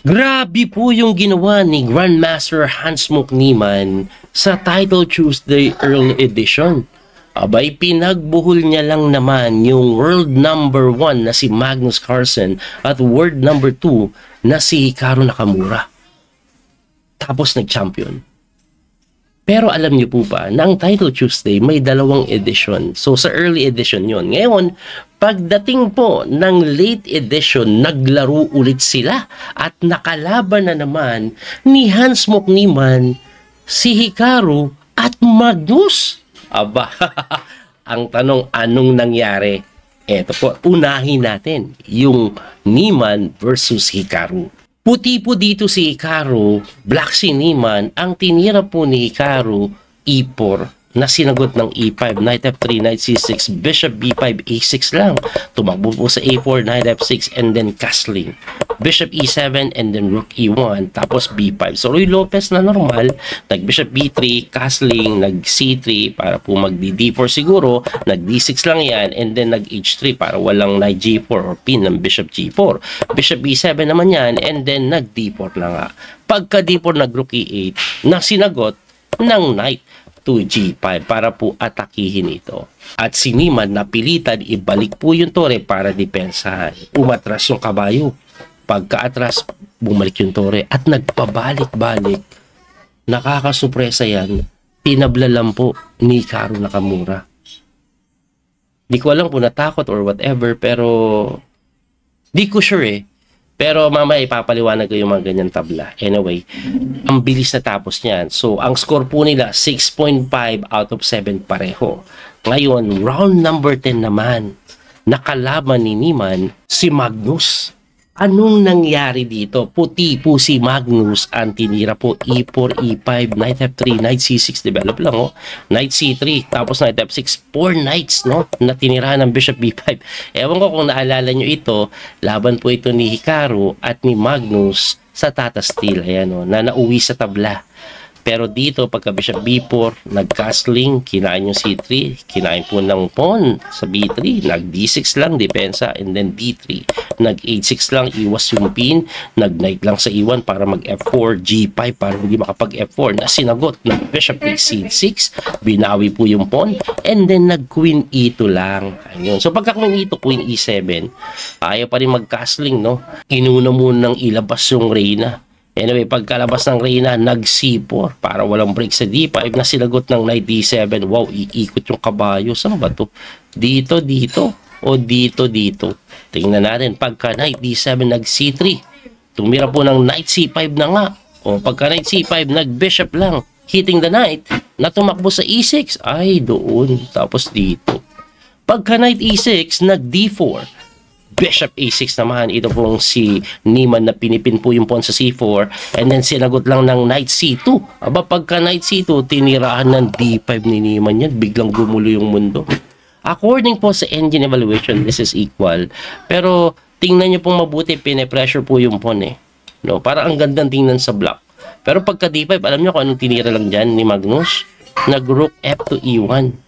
Grabe po yung ginawa ni Grandmaster Hans Mukniman sa Title Tuesday Early Edition. Abay, pinagbuhol niya lang naman yung world number 1 na si Magnus Carlsen at world number 2 na si Hikaru Nakamura. Tapos nag-champion. Pero alam niyo po ba na ang Title Tuesday may dalawang edition. So sa early edition yon. Ngayon, pagdating po ng late edition, naglaro ulit sila at nakalaban na naman ni Hans Mukniman, si Hikaru at Magnus. Aba, ang tanong, anong nangyari? Eto po, unahin natin yung Niemann versus Hikaru. Puti po dito si Hikaru, black si Niemann. Ang tinira po ni Hikaru, E4 na sinagot ng E5, Knight F3, Knight C6, Bishop B5, A6 lang. Tumakbo po sa A4, Knight F6, and then castling. Bishop E7, and then Rook E1, tapos B5. So Ruy Lopez na normal, nag-Bishop B3, castling, nag-C3 para po mag-D4 siguro, nag-D6 lang yan, and then nag-H3 para walang Knight G4 or pin ng Bishop G4. Bishop B7 naman yan, and then nag-D4 lang nga. Pagka D4, nag-Rook E8, na sinagot ng Knight to G5 para po atakihin ito. At si Niemann napilitan ibalik po yung tore para depensahan. Umatras yung kabayo. Pagka-atras, bumalik yung tore at nagpabalik-balik. Nakakasupresa yan. Tinabla lang po ni Hikaru Nakamura. Di ko alam kung natakot or whatever, pero di ko sure eh. Pero mamaya ipapaliwanag ko yung mga ganyan tabla. Anyway, ang bilis na tapos niyan. So, ang score po nila, 6.5 out of 7 pareho. Ngayon, round number 10 naman, nakalaban ni Niemann si Magnus. Anong nangyari dito? Puti po si Magnus, ang tinira po E4, E5, Knight F3, Knight C6, develop lang oh. Knight C3, tapos Knight F6, 4 knights no, na tinirahan ng Bishop B5. Ewan ko kung naalala nyo ito, laban po ito ni Hikaru at ni Magnus sa Tata Steel, ayan oh, na nauwi sa tabla. Pero dito, pagka Bishop B4, nag-castling, kinain yung C3, kinain po ng pawn sa B3, nag-D6 lang, depensa, and then D3. Nag-A6 lang, iwas yung pin, nag-knight lang sa E1 para mag-F4, G5 para hindi makapag-F4, na sinagot ng Bishop takes C6, binawi po yung pawn, and then nag-Queen E2 lang. Ayun. So pagka Queen E2, Queen E7, ayaw pa rin mag-castling, no? Inuna muna ng ilabas yung Reyna. Anyway, pagkalabas ng Reyna, nag-C4 para walang break sa D5 na sinagot ng Knight D7. Wow, iikot yung kabayo. Saan ba to? Dito, dito. O dito, dito. Tingnan natin. Pagka Knight D7, nag-C3. Tumira po ng Knight C5 na nga. O pagka Knight C5, nag-Bishop lang. Hitting the Knight na tumakbo sa E6. Ay, doon. Tapos dito. Pagka Knight E6, nag-D4. Bishop A6 naman, ito pong si Niemann na pinipin po yung pawn sa C4 and then sinagot lang ng Knight C2. Aba, pagka Knight C2, tinirahan ng D5 ni Niemann yan, biglang gumulo yung mundo. According po sa engine evaluation, this is equal. Pero tingnan nyo pong mabuti, pine-pressure po yung pawn eh. No, para ang gandang tingnan sa block. Pero pagka D5, alam nyo kung anong tinira lang dyan ni Magnus? Nag-Rook F to E1.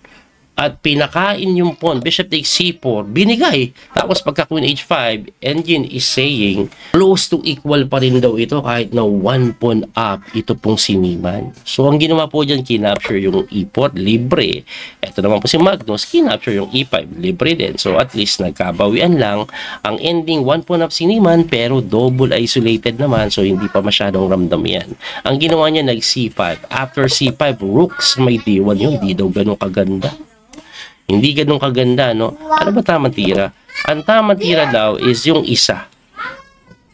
At pinakain yung pawn, Bishop takes C4, binigay. Tapos pagka Queen H5, engine is saying, close to equal pa rin daw ito kahit na 1 pawn up, ito pong si Niemann. So ang ginawa po dyan, kinapture yung E4, libre. Ito naman po si Magnus, kinapture yung E5, libre din. So at least nagkabawian lang. Ang ending, 1 pawn up si Niemann, pero double isolated naman, so hindi pa masyadong ramdam yan. Ang ginawa niya, nag-C5. After C5, rooks, may D1 yun, di daw ganun kaganda. Hindi ganun kaganda, no? Ano ba tamang tira? Ang tamang tira daw is yung isa.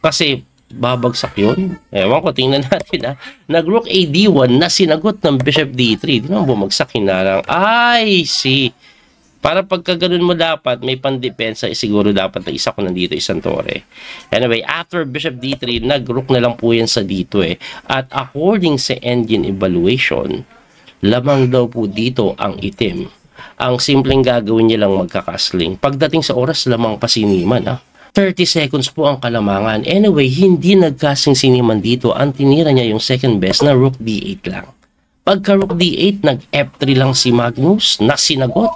Kasi babagsak yun. Ewan ko, tingnan natin ha. Nag-Rook A D1 na sinagot ng Bishop D3. Di naman bumagsak, hinalang. Ay, see. Para pagka ganun mo dapat, may pandepensa, siguro dapat na isa ko nandito, isang tore. Anyway, after Bishop D3, nag-Rook na lang po yan sa D2 eh. At according sa engine evaluation, lamang daw po dito ang itim. Ang simpleng gagawin niya lang magkakasling. Pagdating sa oras, lamang pa si Niemann. 30 seconds po ang kalamangan. Anyway, hindi nagkasing si Niemann dito. Ang tinira niya yung second best na Rook D8 lang. Pagka Rook D8, nag-F3 lang si Magnus na sinagot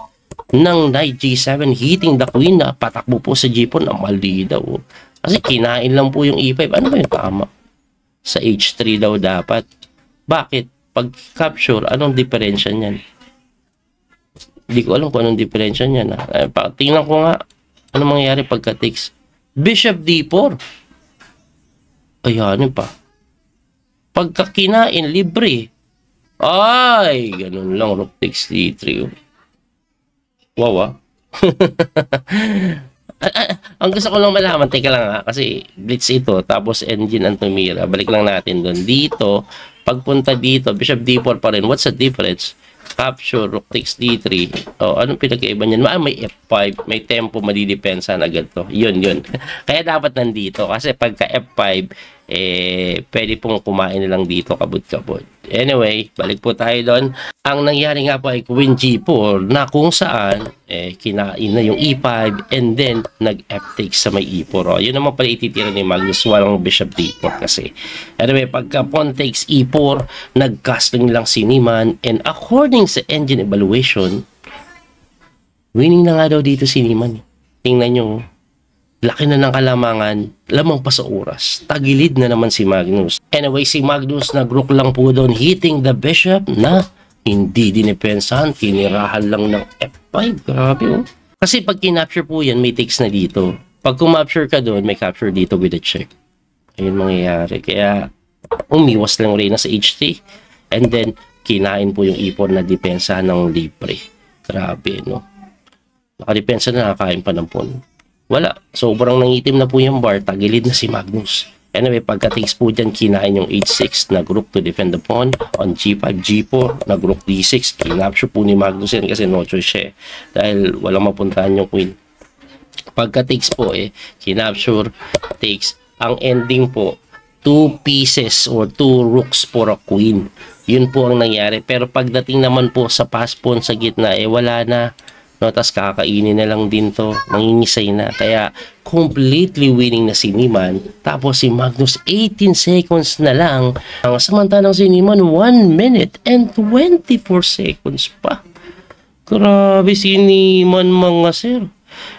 ng Knight G7 hitting the Queen na patakbo po sa G4 na mali daw. Kasi kinain lang po yung E5. Ano ba yung tama? Sa H3 daw dapat. Bakit? Pag capture, anong diferensya niyan? Hindi ko alam kung anong diferensya niyan. Tingnan ko nga. Ano mangyayari pagka takes? Bishop D4. Ayan pa. Pagka kinain, libre. Ay, ganun lang. Rook takes D3. Wow, ang gusto ko lang malaman, teka lang ha, kasi blitz ito, tapos engine ang tumira. Balik lang natin doon. Dito, pagpunta dito, Bishop D4 pa rin. What's the difference? Capture, Rook takes D3. Oh, anong pinagkaiba niyan? May F5, may tempo, madidepensa na agad to. Yun. Kaya dapat nandito. Kasi pagka F5, pwede pong kumain na lang dito, kabut-kabut. Anyway, balik po tayo doon. Ang nangyari nga po ay Queen G4 na kung saan, kinain na yung E5 and then nag-F takes sa may E4. Oh, yun naman pala ititira ni Magnus, walang Bishop D4 kasi. Anyway, pagka pawn takes E4, nag-castling lang si Niemann and according sa engine evaluation, winning na nga daw dito si Niemann. Tingnan nyo, laki na ng kalamangan, lamang pa sa oras. Tagilid na naman si Magnus. Anyway, si Magnus nag-rook lang po doon, hitting the bishop na hindi dinipensahan, tinirahan lang ng F5. Grabe oh. Kasi pag kinapture po yan, may takes na dito. Pag kumapture ka doon, may capture dito with a check. Ayun mangyayari. Kaya umiwas lang Reyna sa H3. And then, kinain po yung E4 na depensa ng libre. Grabe, no? Nakadepensa na, nakakain pa ng pawn. Wala. Sobrang nangitim na po yung bar. Tagilid na si Magnus. Anyway, pagka-takes po dyan, kinain yung H6, nag-rook to defend the pawn. On G5, G4, nag-rook D6. Kinapture po ni Magnus yan kasi no choice siya eh. Dahil walang mapuntahan yung queen. Pagka-takes po kinapture, takes. Ang ending po, 2 pieces or 2 rooks for a queen. Yun po ang nangyari. Pero pagdating naman po sa pass pawn sa gitna, wala na. No, tas kakainin na lang din to, mangingisay na. Kaya completely winning na si Niemann. Tapos si Magnus 18 seconds na lang. Ang samantalang si Niemann 1 minute and 24 seconds pa. Grabe si Niemann mga sir.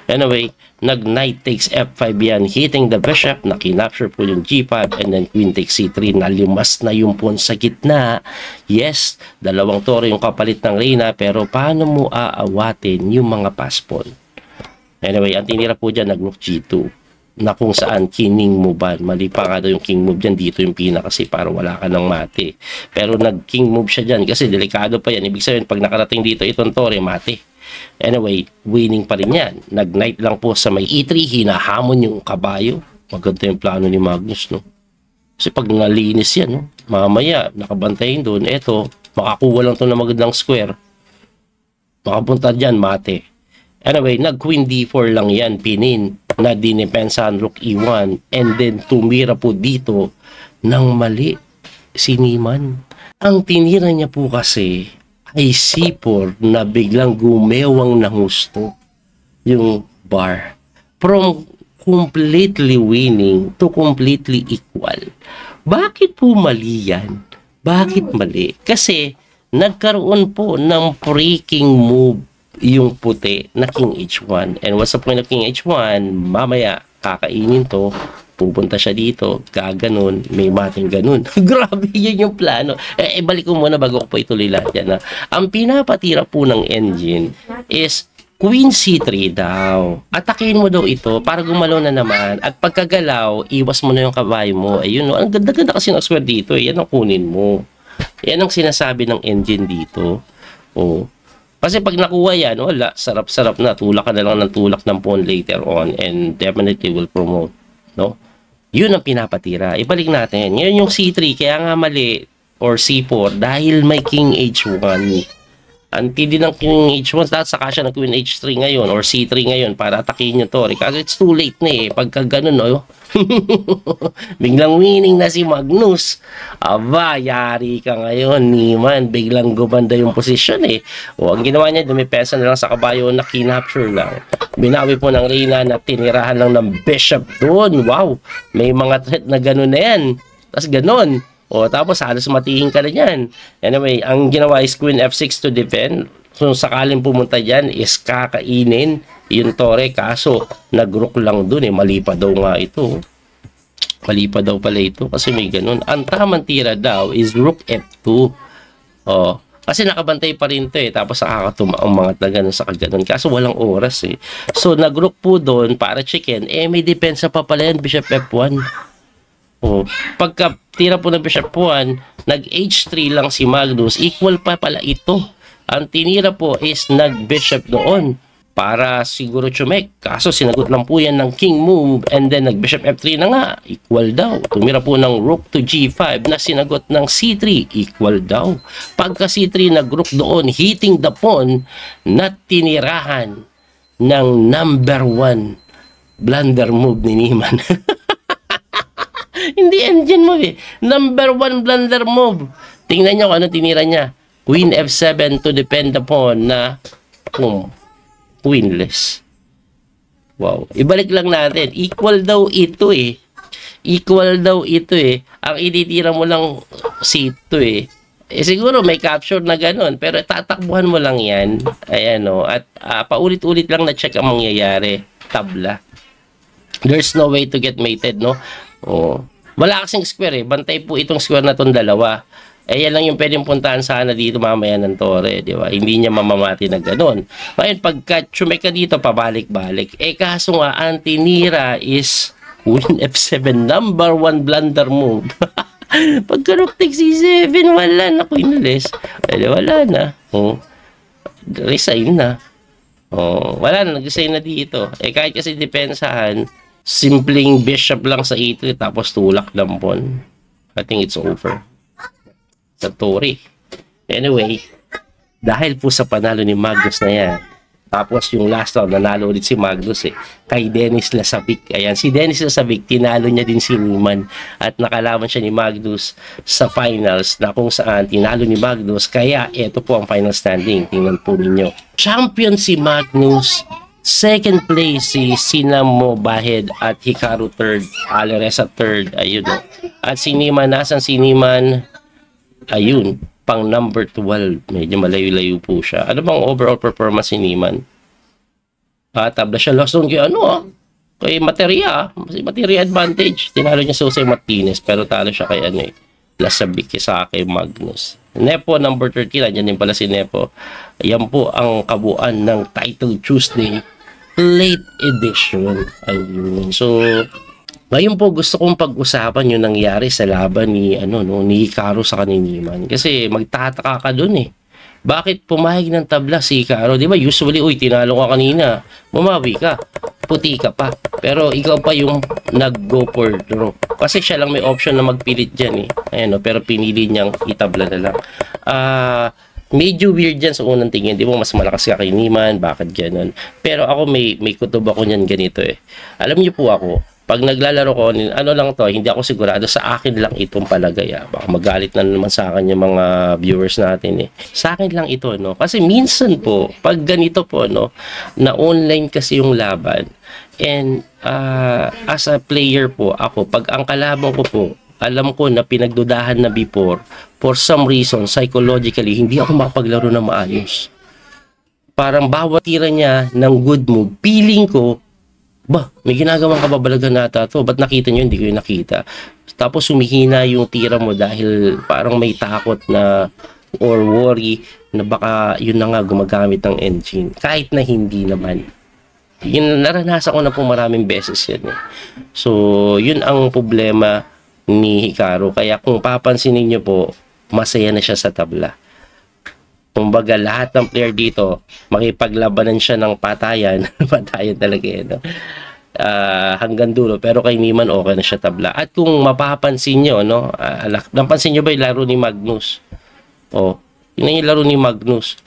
Anyway, nag-knight takes F5 yan, hitting the bishop, nakinapture po yung G5 and then queen takes C3, nalimas na yung pawn sa gitna. Yes, dalawang toro yung kapalit ng Reyna, pero paano mo aawatin yung mga pass pawn? Anyway, ang tinira po dyan, nag-rook G2 na kung saan king move ban. Mali pa nga daw yung king move dyan, dito yung pina kasi para wala ka ng mate. Pero nag-king move siya dyan kasi delikado pa yan. Ibig sabihin, pag nakarating dito itong tore, mate. Anyway, winning pa rin yan. Nag-knight lang po sa may E3, hinahamon yung kabayo. Maganda yung plano ni Magnus, no? Kasi pag nalinis yan, no? Mamaya, nakabantayin doon, eto, makakuha lang to na magandang square. Makapunta dyan, mate. Anyway, nag-queen D4 lang yan, pinin, na dinipensahan rook E1, and then tumira po dito ng mali si Niemann. Ang tinira niya po kasi ay C4 na biglang gumewang ng gusto yung bar. From completely winning to completely equal. Bakit po mali yan? Bakit mali? Kasi nagkaroon po ng breaking move yung puti na King H1. And what's the point of King H1? Mamaya kakainin to, pupunta siya dito, gaganon, may mating ganun. Grabe, yun yung plano. Balik ko muna bago ko po ituloy lahat yan. Ang pinapatira po ng engine is Queen C3 daw. Atakin mo daw ito para gumalaw na naman. At pagkagalaw, iwas mo na yung kabayo mo. Ayun, no? Ang ganda-ganda kasi ng square dito. Yan ang kunin mo. Yan ang sinasabi ng engine dito. Oh. Kasi pag nakuha yan, wala, sarap-sarap na. Tulak ka na lang ng tulak ng pawn later on and definitely will promote. No? Yun ang pinapatira. Ibalik natin. Yan yung C3, kaya nga mali, or C4, dahil may King H1. Anti din ng King H1, saka siya ng Queen H3 ngayon, or C3 ngayon, para atakin yung Tori. Kasi it's too late na eh. Pagka ganun, no? Biglang winning na si Magnus. Aba, yari ka ngayon, Niemann. Biglang gumanda yung posisyon eh. O, ang ginawa niya, dumipesa na lang sa kabayo na kinapture lang. Binawi po ng Reyna na tinirahan lang ng bishop doon. Wow, may mga threat na gano'n na yan. Tapos gano'n. O, tapos halos matihin ka na yan. Anyway, ang ginawa is Queen F6 to defend. kung sakaling pumunta dyan is kakainin yung tore, kaso nag-rook lang dun mali pa daw nga ito. Mali pa daw pala ito kasi may ganun. Ang tamang tira daw is rook f2. Oh, kasi nakabantay pa rin to tapos nakakatumaang mga na ganun sa kaganon. Kaso walang oras So nag-rook po doon para chicken. May depensa pa pala yan, bishop f1. Oh, pagka tira po ng bishop 1, nag-h3 lang si Magnus, equal pa pala ito. Ang tinira po is nag-bishop doon para siguro chumek. Kaso sinagot lang po yan ng king move and then nag-bishop f3 na nga, equal daw. Tumira po ng rook to g5 na sinagot ng c3, equal daw. Pagka c3 nag-rook doon, hitting the pawn na tinirahan ng number 1 blunder move ni Niemann. Hindi engine move Number 1 blunder move. Tingnan nyo kung ano tinira niya. Queen f7 to defend the pawn na queenless. Wow. Ibalik lang natin. Equal daw ito Equal daw ito Ang ititira mo lang C2 siguro may capture na ganun. Pero tatakbuhan mo lang yan. Ayan At paulit-ulit lang na check ang mangyayari. Tabla. There's no way to get mated, no? Wala kasing square Bantay po itong square na itong dalawa. Yan lang yung pwedeng puntahan sana dito mamaya ng tore, di ba? Hindi niya mamamati na gano'n. Ngayon, pagka chumek ka dito, pabalik-balik. Kaso nga, ang tinira is Queen F7, number 1 blunder move. Pagka rook takes C7, wala na queenless. Wala na. Resign na. Wala na, nag-resign na dito. Kahit kasi depensahan, simpleng bishop lang sa E3, tapos tulak ng pawn. I think it's over. Sa tore. Anyway, dahil po sa panalo ni Magnus na yan, tapos yung last round, nanalo ulit si Magnus kay Dennis Lasavic. Ayan, si Dennis Lasavic, tinalo niya din si Niemann at nakalaban siya ni Magnus sa finals na kung saan tinalo ni Magnus. Kaya, ito po ang final standing. Tingnan po ninyo. Champion si Magnus. Second place si Sinamo Bahed at Hikaru third, Aleresa third. Ayun At si Niemann, nasan si Niemann? Ayun, pang number 12. Medyo malayo-layo po siya. Ano bang overall performance ni Niemann? Tabla siya lost doon kay kay Materia. Materia advantage. Tinalo niya si Jose Martinez pero talo siya kay Lasavic sa kay Magnus. Nepo number 13. Nandiyan din pala si Nepo. Yan po ang kabuuan ng Title Tuesday late edition. Ayun. So, ngayon po gusto kong pag-usapan yung nangyari sa laban ni ni Hikaru sa Niemann. Kasi magtataka ka doon Bakit pumayag ng tabla si Hikaru? Di ba usually, tinalo ka kanina. Bumawi ka. Puti ka pa. Pero ikaw pa yung nag-go for draw. Kasi siya lang may option na magpilit dyan pero pinili niyang itabla na lang. Medyo weird dyan sa unang tingin. Di ba mas malakas ka kay Niemann? Bakit ganun? Pero ako may kutob ako niyan ganito Alam niyo po ako, pag naglalaro ko, lang to, hindi ako sigurado, sa akin lang itong palagay. Baka magalit na naman sa akin yung mga viewers natin Sa akin lang ito, Kasi minsan po, pag ganito po, na online kasi yung laban, and as a player po, ako, pag ang kalaban ko po, alam ko na pinagdudahan na before, for some reason, psychologically, hindi ako makapaglaro na maayos. Parang bawat tira niya ng good move, feeling ko, may ginagawang kababalagan nata to. Ba't nakita nyo? Hindi ko yung nakita. Tapos humihina yung tira mo dahil parang may takot na or worry na baka yun na nga gumagamit ng engine. Kahit na hindi naman. Yun, naranasan ko na po maraming beses yan So, yun ang problema ni Hikaru. Kaya kung papansinin nyo po, masaya na siya sa tabla. Kumbaga, lahat ng player dito, makipaglabanan siya ng patayan. Patayan talaga hanggang dulo. Pero kay Niemann, okay na siya tabla. At kung mapapansin nyo, napansin nyo ba yung laro ni Magnus? Yun yung laro ni Magnus.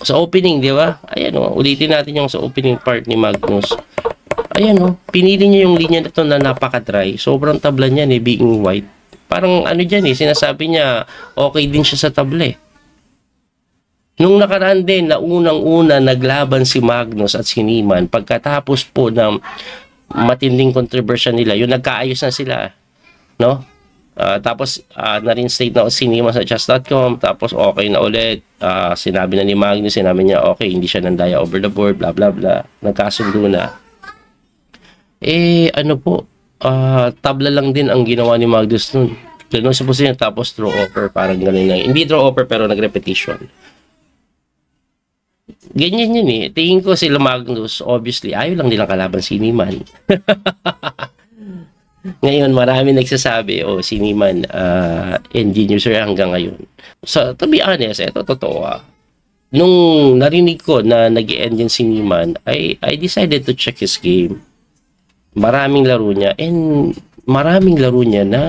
Sa opening, di ba? Ayan ulitin natin yung sa opening part ni Magnus. Ayan pinili niya yung linya na ito na napaka-dry. Sobrang tabla niya being white. Parang dyan sinasabi niya, okay din siya sa tabla Nung nakaraan din na unang-una naglaban si Magnus at si Niemann, pagkatapos po ng matinding kontrobersya nila, yung nagkaayos na sila, Tapos na-reinstate na si Niman sa chess.com, tapos okay na ulit. Sinabi na ni Magnus, sinabi niya okay, hindi siya nandaya over the board, bla bla bla. Nagkasundo na. Ano po, tabla lang din ang ginawa ni Magnus nun. Ganun sa position, tapos draw offer, parang ganun lang. Hindi draw offer pero nag-repetition. Ganyan yun eh. Tingin ko sila Magnus, obviously, ayaw lang nilang kalaban si Niman. Ngayon, marami nagsasabi, si Niman, engine user hanggang ngayon. So, to be honest, ito totoo Nung narinig ko na nag-engine si Niman, I decided to check his game. Maraming laro niya, and maraming laro niya na,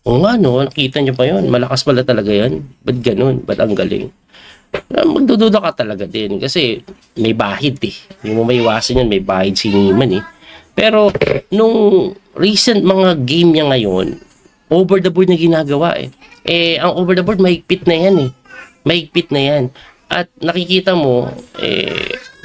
nakita niyo pa yun, malakas pala talaga yan. Ba't ganun? Ba't ang galing? Magdududa ka talaga din, kasi may bahid Hindi mo maiwasan yan, may bahid si Niman Pero, nung recent mga game niya ngayon, over the board na ginagawa ang over the board, mahigpit na yan Mahigpit na yan. At nakikita mo,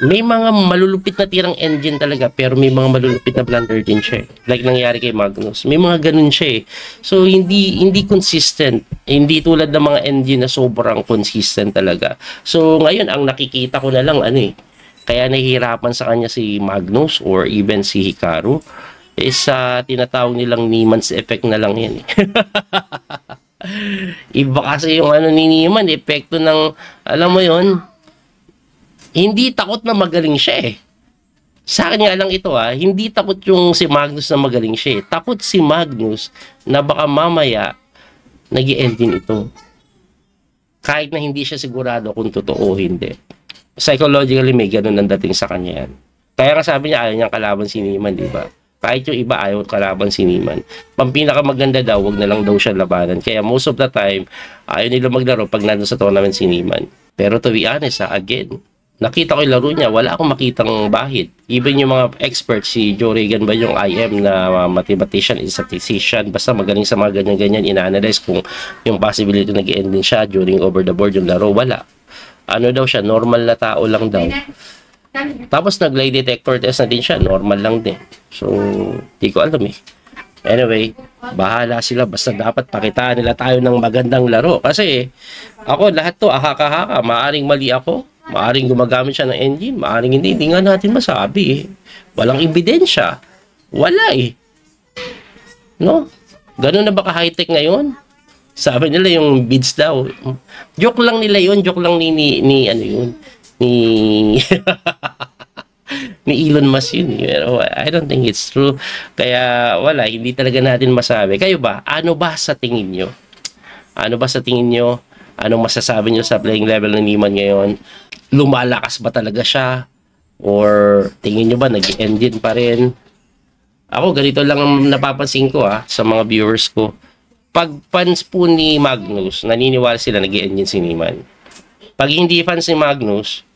may mga malulupit na tirang engine talaga, pero may mga malulupit na blunder din siya. Like nangyari kay Magnus. May mga ganun siya So, hindi consistent. Hindi tulad ng mga engine na sobrang consistent talaga. So, ngayon, ang nakikita ko na lang, kaya nahihirapan sa kanya si Magnus or even si Hikaru sa tinatawag nilang Niman's effect na lang yan Iba kasi yung ni Niman, epekto ng, alam mo yon, hindi takot na magaling siya Sa akin nga lang ito hindi takot yung si Magnus na magaling siya Takot si Magnus na baka mamaya nag-i-end din ito. Kahit na hindi siya sigurado kung totoo o hindi. Psychologically, may ganun ang dating sa kanya yan. Kaya nga sabi niya, ayaw niyang kalaban si Niman, di ba? Kahit yung iba, ayaw kalaban si Niman. Pampinakamaganda daw, wag na lang daw siya labanan. Kaya most of the time, ayaw nila maglaro pag nandun sa tournament si Niman. Pero to be honest, again, nakita ko yung laro niya, wala akong makitang bahid. Even yung mga experts, si Joe Regan ba yung IM na mathematician, statistician, basta magaling sa mga ganyan-ganyan, ina-analyze kung yung possibility nag-end din siya during over the board yung laro, wala. Daw siya, normal na tao lang daw. Tapos nag-lie detector test na din siya, normal lang din. So, di ko alam Anyway, bahala sila, basta dapat pakitaan nila tayo ng magandang laro. Kasi, ako lahat to, ahaka-haka, maaring mali ako, maaring gumagamit siya ng engine, maaring hindi nga natin masabi Walang ebidensya. Wala No? Ganun na ba ka-high-tech ngayon? Sabi nila yung bids daw. Joke lang nila yun. Joke lang ni ni Elon Musk yun. Pero I don't think it's true. Kaya wala, hindi talaga natin masabi. Kayo ba? Ano ba sa tingin nyo? Anong masasabi nyo sa playing level ng Niman ngayon? Lumalakas ba talaga siya? Or tingin nyo ba nag-engine pa rin? Ako, ganito lang ang napapansin ko sa mga viewers ko. Pag fans po ni Magnus, naniniwala sila nag-i-engine si Niman. Pag hindi fans ni Magnus,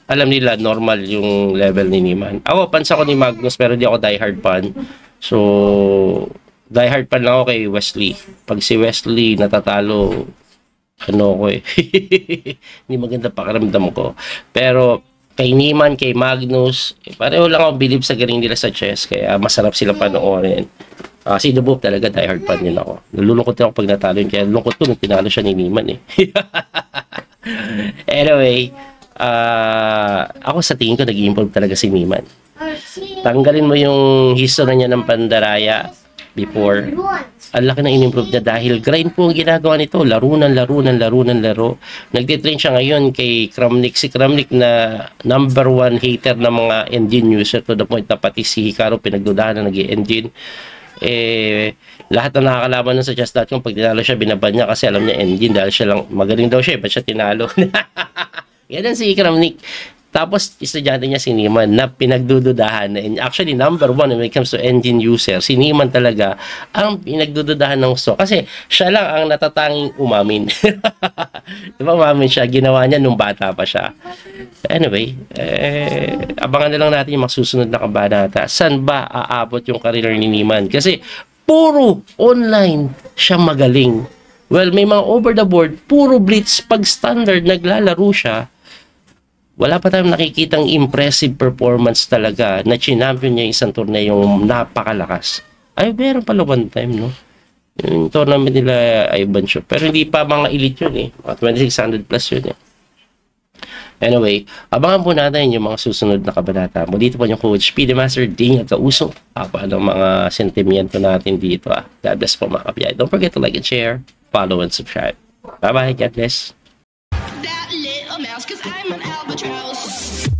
alam nila normal yung level ni Niman. Ako, fans ako ni Magnus pero di ako diehard fan. So, diehard fan lang ako kay Wesley. Pag si Wesley natatalo, hindi maganda pakiramdam ko. Pero, kay Niman, kay Magnus, pareho lang ako believe sa galing nila sa chess. Kaya masarap sila panoorin. Si The Boop talaga, diehard fan yun ako. Nalulungkot din ako pag natalo yun. Kaya lungkot ko nung tinalo siya ni Niman Anyway, ako sa tingin ko nag-i-improve talaga si Niman. Tanggalin mo yung history niya ng pandaraya before. Ang laki na in-improve niya dahil grind po ang ginagawa nito. Laro. Nagtitrain siya ngayon kay Kramnik. Si Kramnik na number 1 hater ng mga engine user to the point na pati si Hikaru pinagdudahan na nag-i-engine. Lahat na nakakalaban nun sa chess.com pag tinalo siya, binaban niya kasi alam niya engine dahil siya lang, magaling daw siya, ba't siya tinalo? Yan si Kramnik. Tapos, estudyante niya si Niman na pinagdududahan. And actually, number 1 when it comes to engine user, si Niman talaga ang pinagdududahan ng gusto. Kasi siya lang ang natatanging umamin. Diba umamin siya? Ginawa niya nung bata pa siya. Anyway, abangan na lang natin yung masusunod na kabanata. Saan ba aabot yung career ni Niman? Kasi puro online siya magaling. Well, may mga over the board, puro blitz. Pag standard, naglalaro siya. Wala pa tayong nakikitang impressive performance talaga na chinampion niya isang torneo yung napakalakas. Ay, meron pala one time, no? Yung tournament nila Ivan Show. Pero hindi pa mga elite yun eh. Mga 2,600 plus yun eh. Anyway, abangan po natin yung mga susunod na kabanata. Dito po yung Coach PD Master Ding at Kauso. Paano mga sentimiento natin dito ah. God bless po mga kapiyay. Don't forget to like and share, follow and subscribe. Bye bye, God bless. That little mouse, 'cause I'm an albatross.